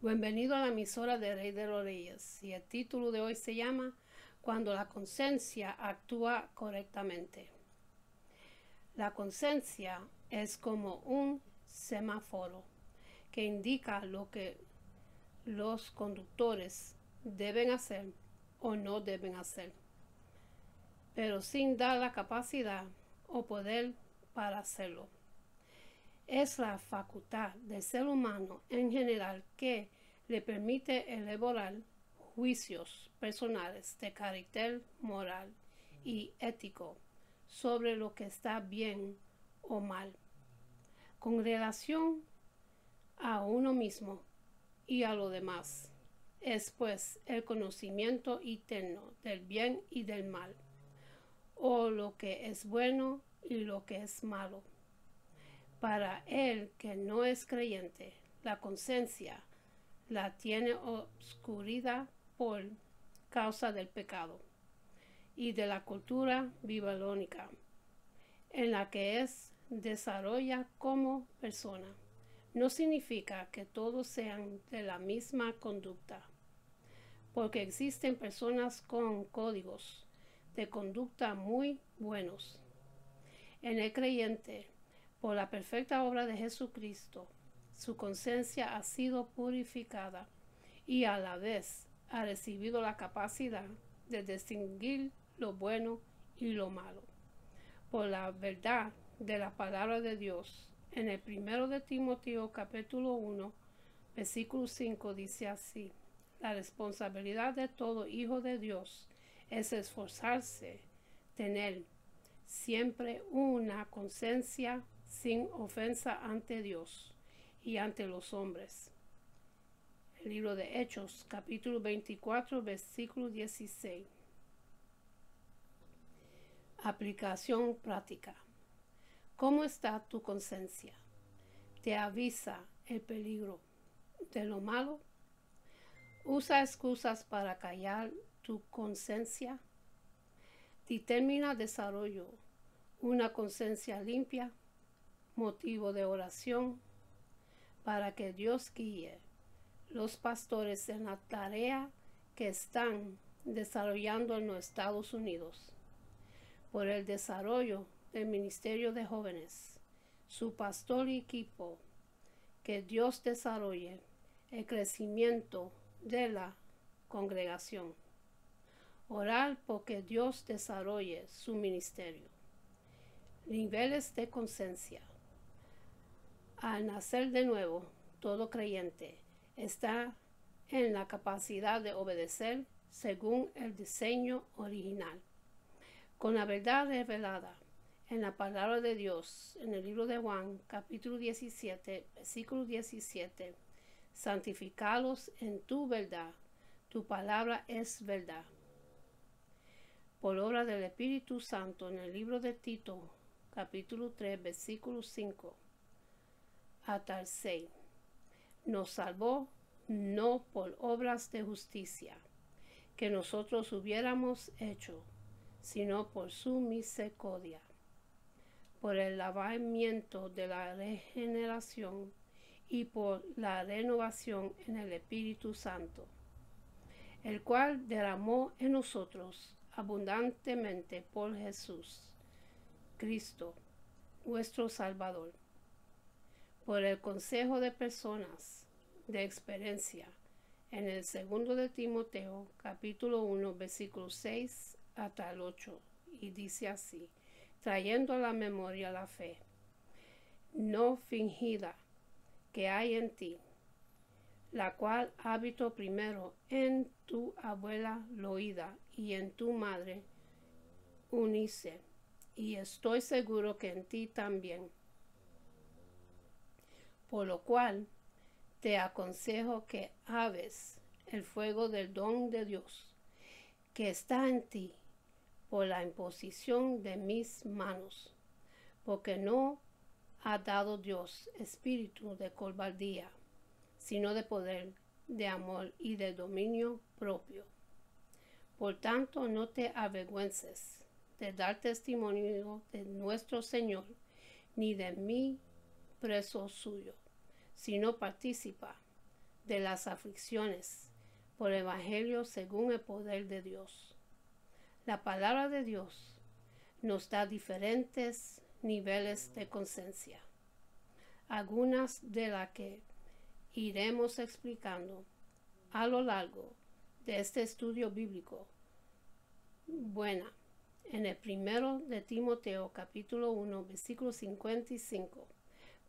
Bienvenido a la emisora de Rey de los Reyes, y el título de hoy se llama Cuando la conciencia actúa correctamente. La conciencia es como un semáforo que indica lo que los conductores deben hacer o no deben hacer, pero sin dar la capacidad o poder para hacerlo. Es la facultad del ser humano en general que le permite elaborar juicios personales de carácter moral y ético sobre lo que está bien o mal, con relación a uno mismo y a lo demás. Es pues el conocimiento interno del bien y del mal, o lo que es bueno y lo que es malo. Para el que no es creyente, la conciencia la tiene oscuridad por causa del pecado y de la cultura babilónica en la que es desarrolla como persona. No significa que todos sean de la misma conducta, porque existen personas con códigos de conducta muy buenos. En el creyente, por la perfecta obra de Jesucristo, su conciencia ha sido purificada y a la vez ha recibido la capacidad de distinguir lo bueno y lo malo. Por la verdad de la palabra de Dios, en el 1 de Timoteo capítulo 1, versículo 5 dice así: la responsabilidad de todo hijo de Dios es esforzarse, tener siempre una conciencia sin ofensa ante Dios y ante los hombres. El libro de Hechos, capítulo 24, versículo 16. Aplicación práctica. ¿Cómo está tu conciencia? ¿Te avisa el peligro de lo malo? ¿Usa excusas para callar tu conciencia? Determina desarrollo una conciencia limpia, motivo de oración, para que Dios guíe los pastores en la tarea que están desarrollando en los Estados Unidos, por el desarrollo del Ministerio de Jóvenes, su pastor y equipo, que Dios desarrolle el crecimiento de la congregación. Orar porque Dios desarrolle su ministerio. Niveles de conciencia. Al nacer de nuevo, todo creyente está en la capacidad de obedecer según el diseño original, con la verdad revelada en la palabra de Dios, en el libro de Juan, capítulo 17, versículo 17. Santificalos en tu verdad, tu palabra es verdad. Por obra del Espíritu Santo, en el libro de Tito, capítulo 3, versículo 5 hasta el 6. Nos salvó no por obras de justicia que nosotros hubiéramos hecho, sino por su misericordia, por el lavamiento de la regeneración y por la renovación en el Espíritu Santo, el cual derramó en nosotros abundantemente por Jesús Cristo, nuestro Salvador, por el consejo de personas de experiencia, en el 2 de Timoteo, capítulo 1, versículo 6 hasta el 8, y dice así: trayendo a la memoria la fe no fingida que hay en ti, la cual habitó primero en tu abuela Loida y en tu madre Unice, y estoy seguro que en ti también. Por lo cual te aconsejo que aves el fuego del don de Dios que está en ti por la imposición de mis manos, porque no ha dado Dios espíritu de cobardía, sino de poder, de amor y de dominio propio. Por tanto, no te avergüences de dar testimonio de nuestro Señor, ni de mí preso suyo, sino participa de las aflicciones por el Evangelio según el poder de Dios. La palabra de Dios nos da diferentes niveles de conciencia, algunas de las que iremos explicando a lo largo de este estudio bíblico. Buena, en el primero de Timoteo capítulo 1 versículo 55,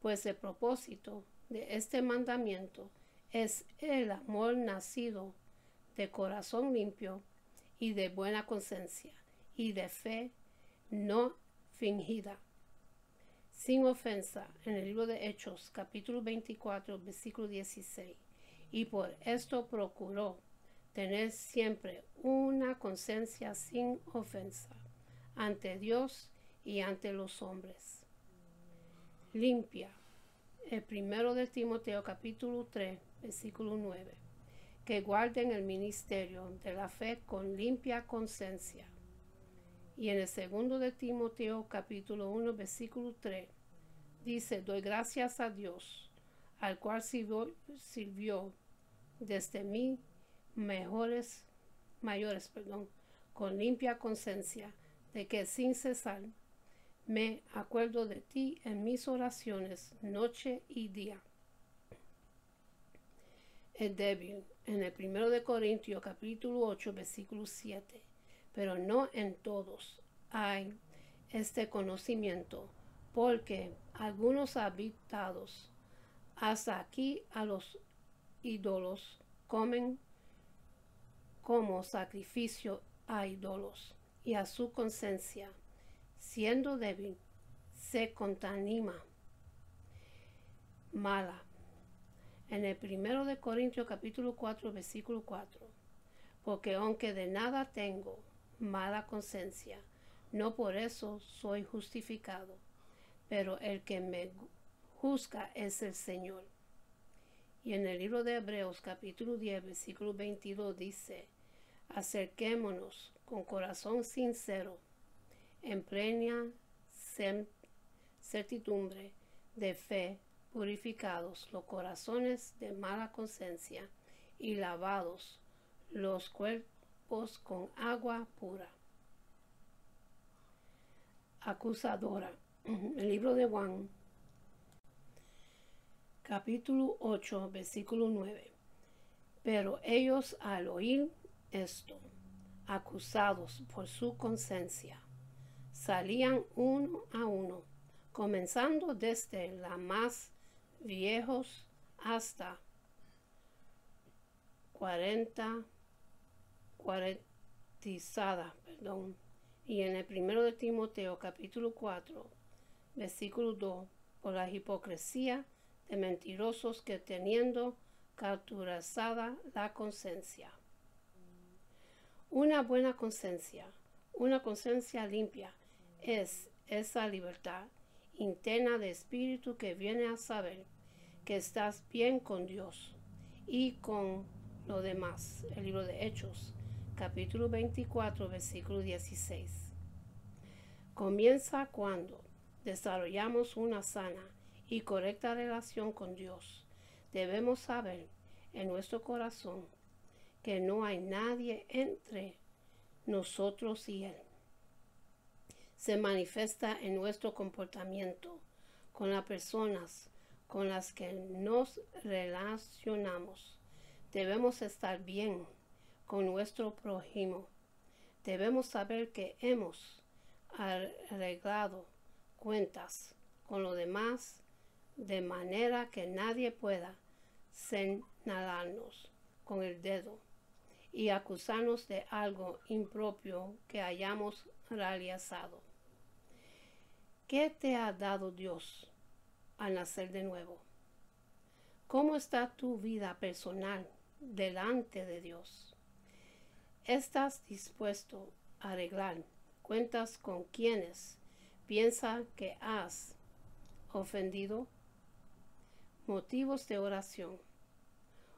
pues el propósito de este mandamiento es el amor nacido de corazón limpio y de buena conciencia y de fe no fingida, sin ofensa, en el libro de Hechos capítulo 24 versículo 16. Y por esto procuró tener siempre una conciencia sin ofensa ante Dios y ante los hombres. Limpia, el primero de Timoteo capítulo 3 versículo 9, que guarden el ministerio de la fe con limpia conciencia. Y en el segundo de Timoteo capítulo 1 versículo 3 dice: doy gracias a Dios, al cual sirvió desde mí mayores, con limpia conciencia, de que sin cesar me acuerdo de ti en mis oraciones noche y día. Es débil, en el primero de Corintios capítulo 8 versículo 7, pero no en todos hay este conocimiento, porque algunos habitados hasta aquí a los ídolos comen como sacrificio a ídolos, y a su conciencia, siendo débil, se contamina mala. En el primero de Corintios capítulo 4 versículo 4, porque aunque de nada tengo mala conciencia, no por eso soy justificado, pero el que me juzga es el Señor. Y en el libro de Hebreos capítulo 10 versículo 22 dice: acerquémonos con corazón sincero, en plena certidumbre de fe, purificados los corazones de mala conciencia y lavados los cuerpos con agua pura. Acusadora. El libro de Juan capítulo 8 versículo 9. Pero ellos al oír esto, acusados por su conciencia, salían uno a uno, comenzando desde la más viejos hasta cuarentizada. Y en el primero de Timoteo capítulo 4 versículo 2, por la hipocresía de mentirosos que teniendo cauterizada la conciencia. Una buena conciencia, una conciencia limpia, es esa libertad interna de espíritu que viene a saber que estás bien con Dios y con lo demás. El libro de Hechos, capítulo 24, versículo 16. Comienza cuando desarrollamos una sana y correcta relación con Dios. Debemos saber en nuestro corazón que no hay nadie entre nosotros y Él. Se manifiesta en nuestro comportamiento con las personas con las que nos relacionamos. Debemos estar bien con nuestro prójimo. Debemos saber que hemos arreglado cuentas con los demás de manera que nadie pueda señalarnos con el dedo y acusarnos de algo impropio que hayamos realizado. ¿Qué te ha dado Dios al nacer de nuevo? ¿Cómo está tu vida personal delante de Dios? ¿Estás dispuesto a arreglar cuentas con quienes piensan que has ofendido? Motivos de oración.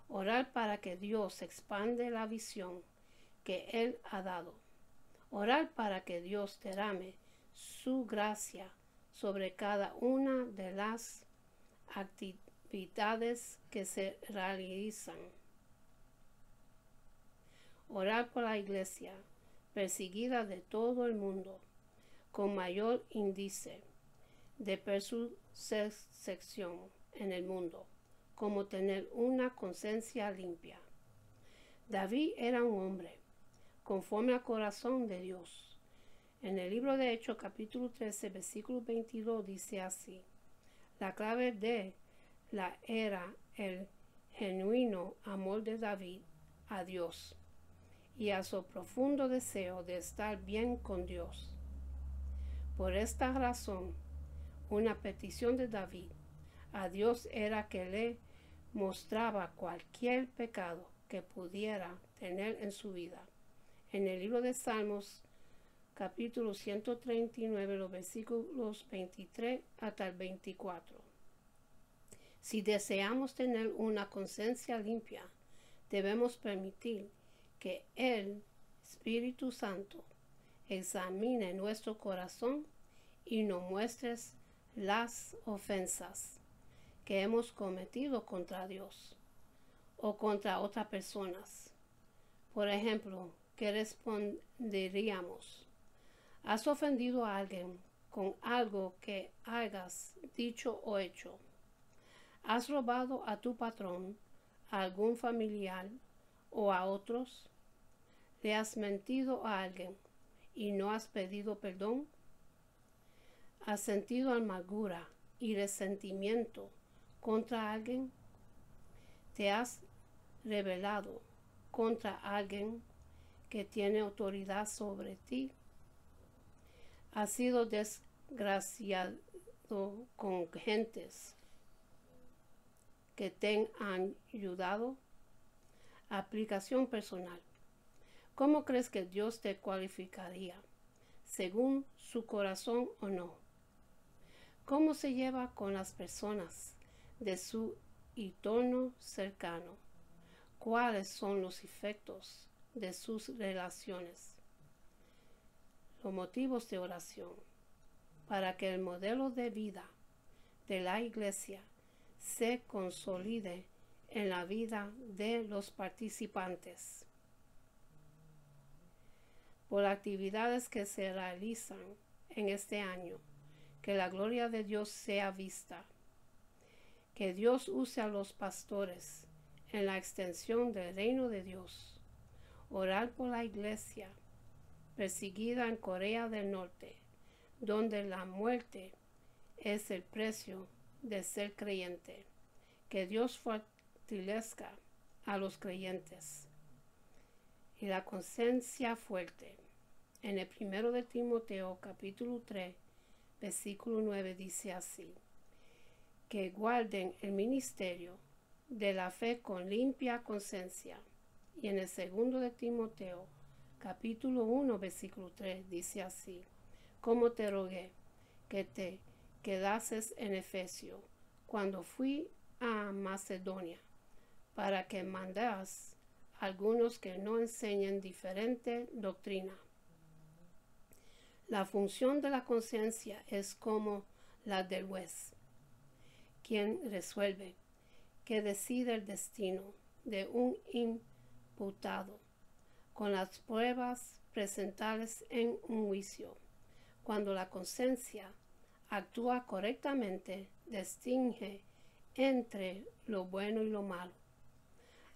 Orar para que Dios expande la visión que Él ha dado. Orar para que Dios derrame su gracia sobre cada una de las actividades actividades que se realizan. Orar por la iglesia perseguida de todo el mundo, con mayor índice de persecución en el mundo, como tener una conciencia limpia. David era un hombre conforme al corazón de Dios. En el libro de Hechos, capítulo 13, versículo 22, dice así: la clave de la era el genuino amor de David a Dios y a su profundo deseo de estar bien con Dios. Por esta razón, una petición de David a Dios era que le mostraba cualquier pecado que pudiera tener en su vida. En el libro de Salmos, capítulo 139, los versículos 23 hasta el 24. Si deseamos tener una conciencia limpia, debemos permitir que el Espíritu Santo examine nuestro corazón y nos muestre las ofensas que hemos cometido contra Dios o contra otras personas. Por ejemplo, ¿qué responderíamos? ¿Has ofendido a alguien con algo que hayas dicho o hecho? ¿Has robado a tu patrón, a algún familiar o a otros? ¿Le has mentido a alguien y no has pedido perdón? ¿Has sentido amargura y resentimiento contra alguien? ¿Te has rebelado contra alguien que tiene autoridad sobre ti? ¿Has sido desgraciado con gentes que te han ayudado? Aplicación personal. ¿Cómo crees que Dios te cualificaría? ¿Según su corazón o no? ¿Cómo se lleva con las personas de su entorno cercano? ¿Cuáles son los efectos de sus relaciones? Los motivos de oración. Para que el modelo de vida de la iglesia se consolide en la vida de los participantes. Por actividades que se realizan en este año, que la gloria de Dios sea vista. Que Dios use a los pastores en la extensión del reino de Dios. Orar por la iglesia perseguida en Corea del Norte, donde la muerte es el precio de ser creyente. Que Dios fortalezca a los creyentes. Y la conciencia fuerte. En el 1 de Timoteo, capítulo 3, versículo 9, dice así: que guarden el ministerio de la fe con limpia conciencia. Y en el 2 de Timoteo, capítulo 1, versículo 3, dice así: como te rogué que te quedases en Efesio cuando fui a Macedonia, para que mandas algunos que no enseñen diferente doctrina. La función de la conciencia es como la del juez, quien resuelve, que decide el destino de un imputado con las pruebas presentadas en un juicio. Cuando la conciencia actúa correctamente, distingue entre lo bueno y lo malo,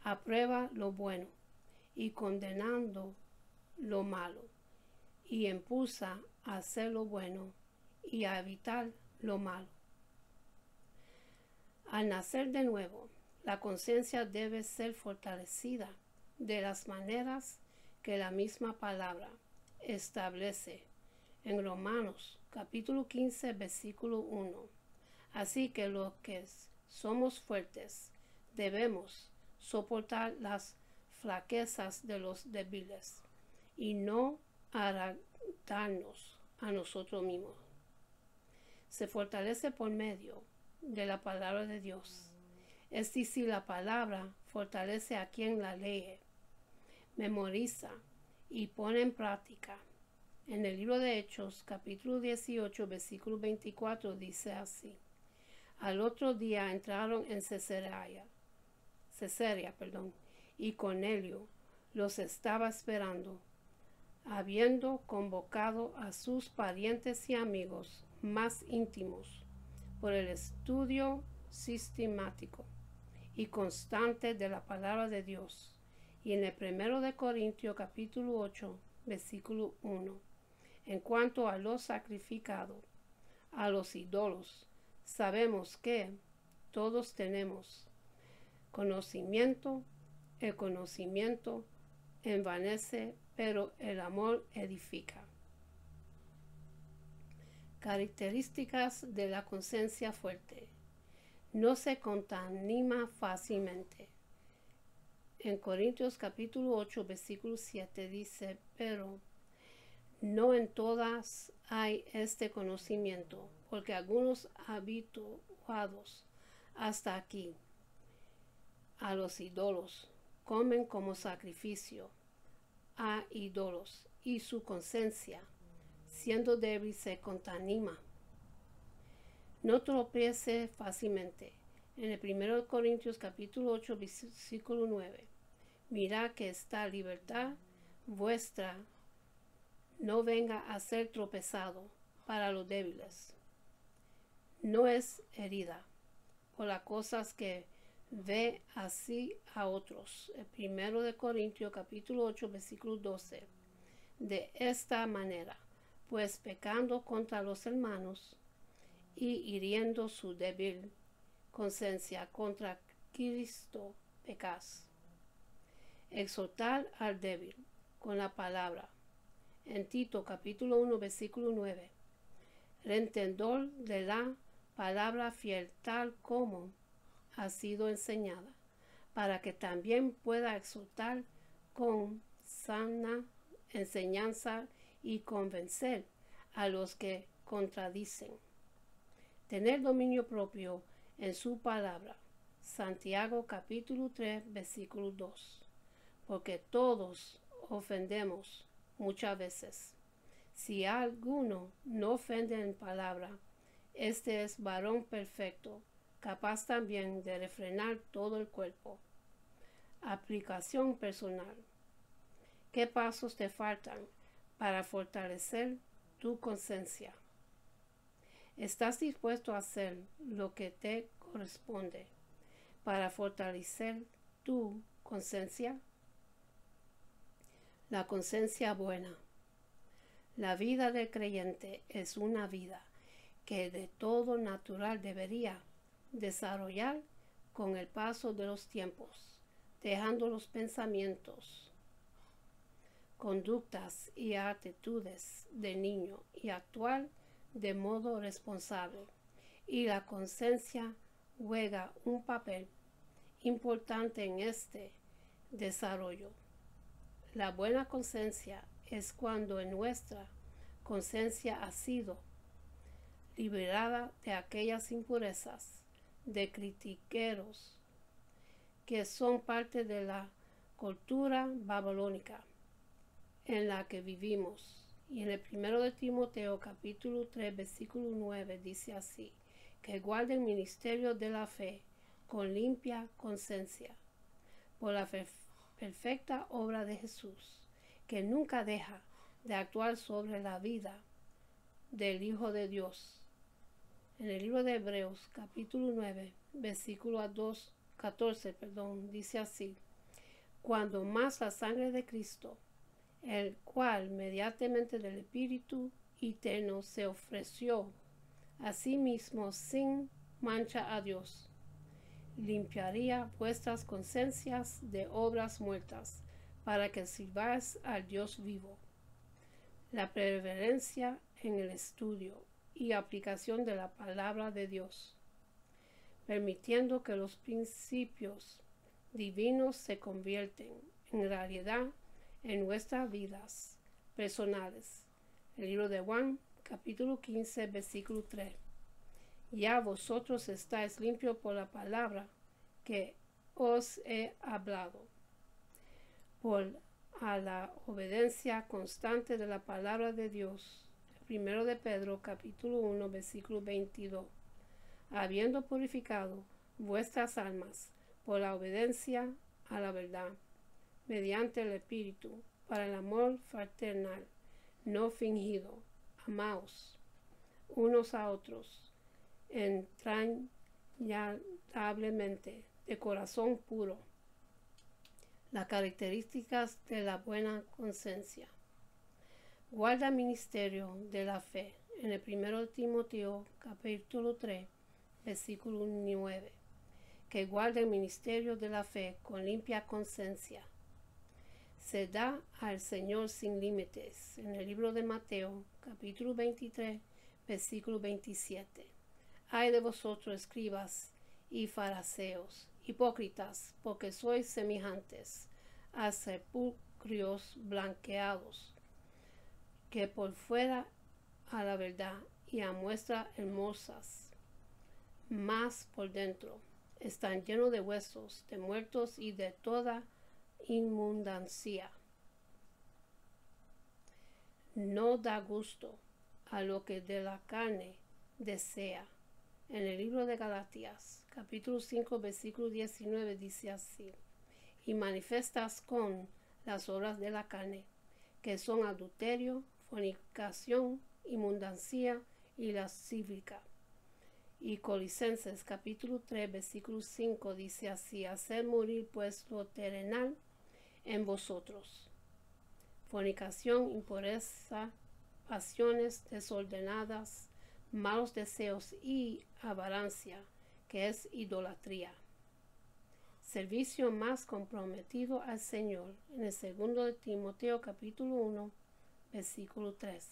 aprueba lo bueno y condenando lo malo, y impulsa a hacer lo bueno y a evitar lo malo. Al nacer de nuevo, la conciencia debe ser fortalecida de las maneras que la misma palabra establece en Romanos capítulo 15 versículo 1. Así que los que somos fuertes debemos soportar las flaquezas de los débiles y no agrandarnos a nosotros mismos. Se fortalece por medio de la palabra de Dios. Es decir, la palabra fortalece a quien la lee, memoriza y pone en práctica. En el libro de Hechos, capítulo 18, versículo 24, dice así: Al otro día entraron en Cesarea, y Cornelio los estaba esperando, habiendo convocado a sus parientes y amigos más íntimos por el estudio sistemático y constante de la palabra de Dios. Y en el 1 de Corintios capítulo 8, versículo 1, en cuanto a lo sacrificado a los ídolos, sabemos que todos tenemos conocimiento. El conocimiento envanece, pero el amor edifica. Características de la conciencia fuerte. No se contamina fácilmente. En Corintios capítulo 8, versículo 7 dice, pero no en todas hay este conocimiento, porque algunos habituados hasta aquí a los ídolos comen como sacrificio a ídolos, y su conciencia, siendo débil, se contamina. No tropiece fácilmente. En el 1 Corintios capítulo 8, versículo 9, mirad que esta libertad vuestra no venga a ser tropezado para los débiles. No es herida por las cosas que ve así a otros. El 1 de Corintios capítulo 8, versículo 12. De esta manera, pues pecando contra los hermanos y hiriendo su débil conciencia, contra Cristo pecas. Exhortar al débil con la palabra. En Tito capítulo 1, versículo 9. Reentendor de la palabra fiel, tal como ha sido enseñada, para que también pueda exhortar con sana enseñanza y convencer a los que contradicen. Tener dominio propio en su palabra. Santiago capítulo 3, versículo 2. Porque todos ofendemos muchas veces. Si alguno no ofende en palabra, este es varón perfecto, capaz también de refrenar todo el cuerpo. Aplicación personal. ¿Qué pasos te faltan para fortalecer tu conciencia? ¿Estás dispuesto a hacer lo que te corresponde para fortalecer tu conciencia? La conciencia buena. La vida del creyente es una vida que de todo natural debería desarrollar con el paso de los tiempos, dejando los pensamientos, conductas y actitudes de niño y actuar de modo responsable. Y la conciencia juega un papel importante en este desarrollo. La buena conciencia es cuando en nuestra conciencia ha sido liberada de aquellas impurezas de critiqueros que son parte de la cultura babilónica en la que vivimos. Y en el 1 de Timoteo capítulo 3 versículo 9 dice así, que guarde el ministerio de la fe con limpia conciencia por la perfecta obra de Jesús, que nunca deja de actuar sobre la vida del Hijo de Dios. En el libro de Hebreos capítulo 9 versículo 14 dice así, cuando más la sangre de Cristo, el cual mediante del Espíritu eterno se ofreció a sí mismo sin mancha a Dios, limpiaría vuestras conciencias de obras muertas, para que sirváis al Dios vivo. La perseverancia en el estudio y aplicación de la palabra de Dios, permitiendo que los principios divinos se convierten en realidad en nuestras vidas personales. El libro de Juan, capítulo 15, versículo 3. Ya vosotros estáis limpios por la palabra que os he hablado, por a la obediencia constante de la palabra de Dios. 1 de Pedro, capítulo 1, versículo 22. habiendo purificado vuestras almas por la obediencia a la verdad, mediante el Espíritu, para el amor fraternal, no fingido. Amaos unos a otros, entrañablemente, de corazón puro. Las características de la buena conciencia. Guarda el ministerio de la fe en el 1 Timoteo capítulo 3, versículo 9, que guarda el ministerio de la fe con limpia conciencia. Se da al Señor sin límites en el libro de Mateo capítulo 23, versículo 27. Ay de vosotros, escribas y fariseos, hipócritas, porque sois semejantes a sepulcros blanqueados, que por fuera a la verdad y a muestra hermosas, mas por dentro están llenos de huesos, de muertos y de toda inmundancia. No da gusto a lo que de la carne desea. En el libro de Galatías, capítulo 5, versículo 19, dice así: y manifiestas con las obras de la carne, que son adulterio, fornicación, inmundancia y lascivia. Y Colosenses capítulo 3, versículo 5 dice así: hacer morir pues lo terrenal en vosotros: fornicación, impureza, pasiones desordenadas, malos deseos y avaricia, que es idolatría. Servicio más comprometido al Señor, en el 2 de Timoteo capítulo 1, versículo 3.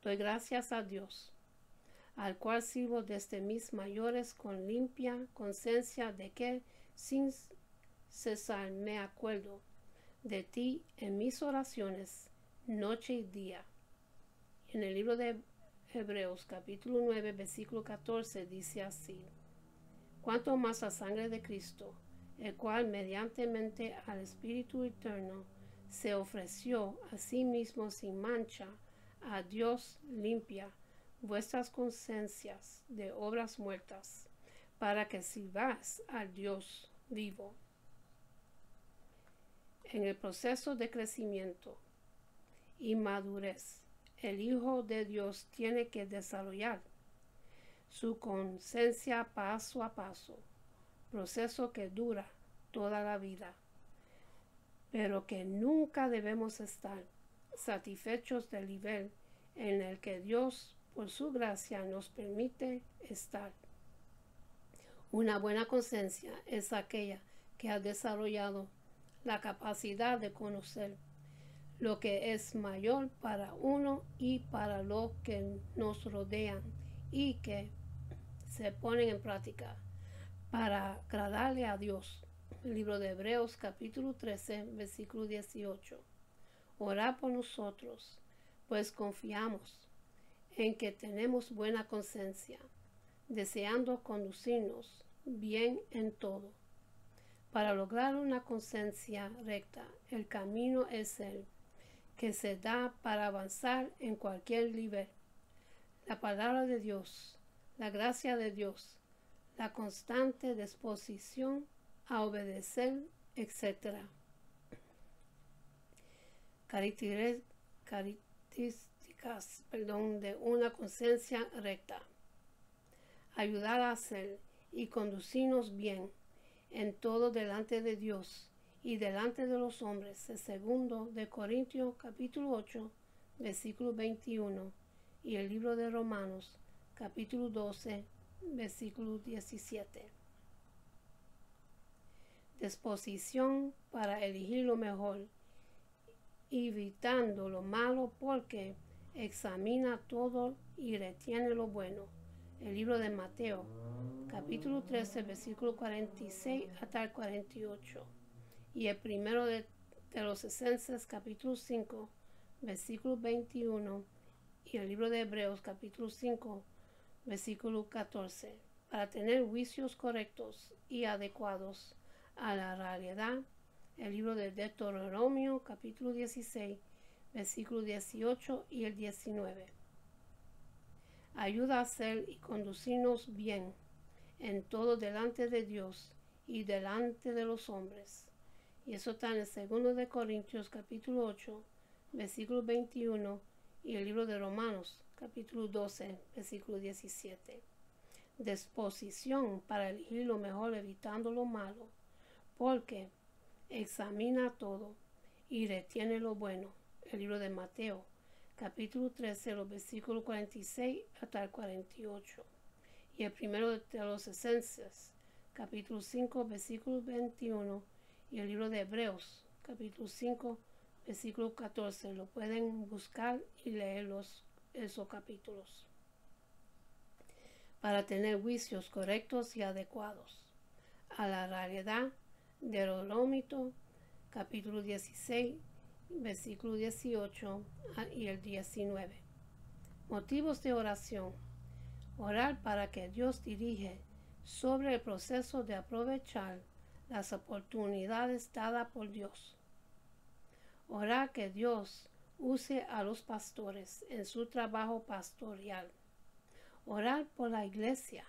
Doy gracias a Dios, al cual sirvo desde mis mayores con limpia conciencia, de que sin cesar me acuerdo de ti en mis oraciones, noche y día. En el libro de Hebreos capítulo 9, versículo 14 dice así: cuanto más la sangre de Cristo, el cual mediantemente al Espíritu eterno se ofreció a sí mismo sin mancha a Dios, limpia vuestras conciencias de obras muertas, para que sirváis al Dios vivo. En el proceso de crecimiento y madurez, el Hijo de Dios tiene que desarrollar su conciencia paso a paso, proceso que dura toda la vida, pero que nunca debemos estar satisfechos del nivel en el que Dios, por su gracia, nos permite estar. Una buena conciencia es aquella que ha desarrollado la capacidad de conocer lo que es mayor para uno y para los que nos rodean, y que se ponen en práctica para agradarle a Dios. El libro de Hebreos capítulo 13, versículo 18. Orad por nosotros, pues confiamos en que tenemos buena conciencia, deseando conducirnos bien en todo. Para lograr una conciencia recta, el camino es el que se da para avanzar en cualquier nivel. La palabra de Dios, la gracia de Dios, la constante disposición a obedecer, etc. Características de una conciencia recta: ayudar a hacer y conducirnos bien en todo delante de Dios y delante de los hombres. El 2 de Corintios capítulo 8, versículo 21, y el libro de Romanos capítulo 12, versículo 17. Disposición para elegir lo mejor, evitando lo malo, porque examina todo y retiene lo bueno. El libro de Mateo capítulo 13, versículo 46 hasta el 48. Y el primero de Tesalonicenses capítulo 5, versículo 21. Y el libro de Hebreos capítulo 5, versículo 14. Para tener juicios correctos y adecuados a la realidad. El libro de Deuteronomio capítulo 16, versículo 18 y el 19. Ayuda a hacer y conducirnos bien en todo delante de Dios y delante de los hombres. Y eso está en el 2 de Corintios capítulo 8, versículo 21 y el libro de Romanos capítulo 12, versículo 17. Disposición para elegir lo mejor evitando lo malo, porque examina todo y retiene lo bueno. El libro de Mateo capítulo 13, los versículos 46 hasta el 48. Y el primero de los Esencias capítulo 5, versículo 21 y el libro de Hebreos capítulo 5, versículo 14. Lo pueden buscar y leer esos capítulos para tener juicios correctos y adecuados a la realidad. Deuteronomio capítulo 16, versículo 18 y el 19. Motivos de oración. Orar para que Dios dirige sobre el proceso de aprovechar las oportunidades dadas por Dios. Orar que Dios use a los pastores en su trabajo pastoral. Orar por la iglesia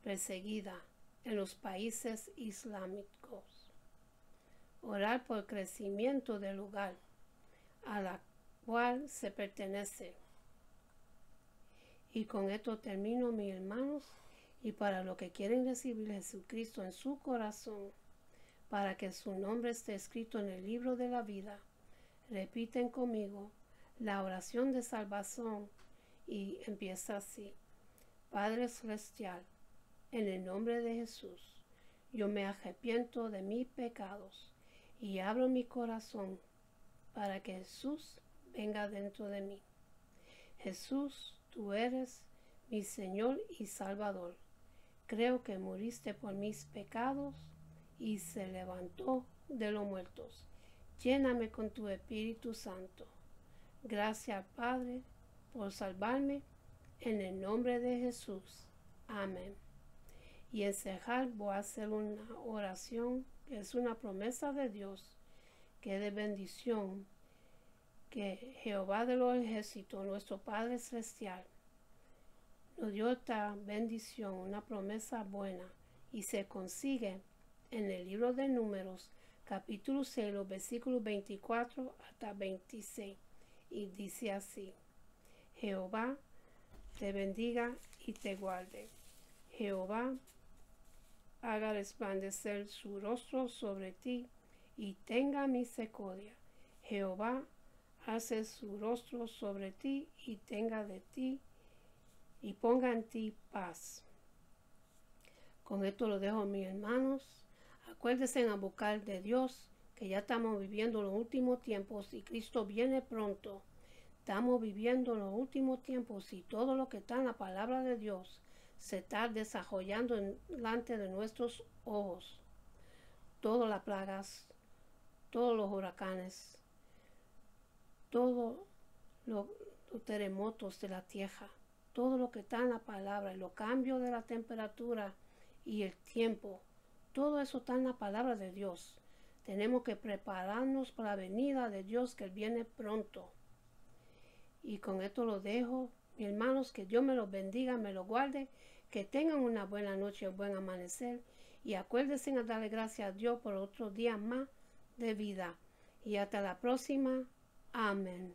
perseguida en los países islámicos. Orar por el crecimiento del lugar a la cual se pertenece. Y con esto termino, mis hermanos, y para los que quieren recibir a Jesucristo en su corazón, para que su nombre esté escrito en el libro de la vida, repiten conmigo la oración de salvación y empieza así. Padre Celestial, en el nombre de Jesús, yo me arrepiento de mis pecados y abro mi corazón para que Jesús venga dentro de mí. Jesús, tú eres mi Señor y Salvador. Creo que moriste por mis pecados y se levantó de los muertos. Lléname con tu Espíritu Santo. Gracias, Padre, por salvarme. En el nombre de Jesús. Amén. Y en cerrar voy a hacer una oración que es una promesa de Dios, que es de bendición, que Jehová de los ejércitos, nuestro Padre Celestial, nos dio esta bendición, una promesa buena, y se consigue en el libro de Números, capítulo 6, los versículos 24 hasta 26, y dice así: Jehová te bendiga y te guarde. Jehová haga resplandecer su rostro sobre ti y tenga misericordia. Jehová hace su rostro sobre ti y tenga de ti y ponga en ti paz. Con esto lo dejo, mis hermanos. Acuérdense a buscar de Dios, que ya estamos viviendo los últimos tiempos y Cristo viene pronto. Estamos viviendo los últimos tiempos y todo lo que está en la palabra de Dios se está desarrollando delante de nuestros ojos. Todas las plagas, todos los huracanes, todos los terremotos de la tierra, todo lo que está en la palabra, los cambios de la temperatura y el tiempo, todo eso está en la palabra de Dios. Tenemos que prepararnos para la venida de Dios, que Él viene pronto. Y con esto lo dejo, mis hermanos, que Dios me los bendiga, me los guarde, que tengan una buena noche, un buen amanecer, y acuérdense a darle gracias a Dios por otro día más de vida. Y hasta la próxima. Amén.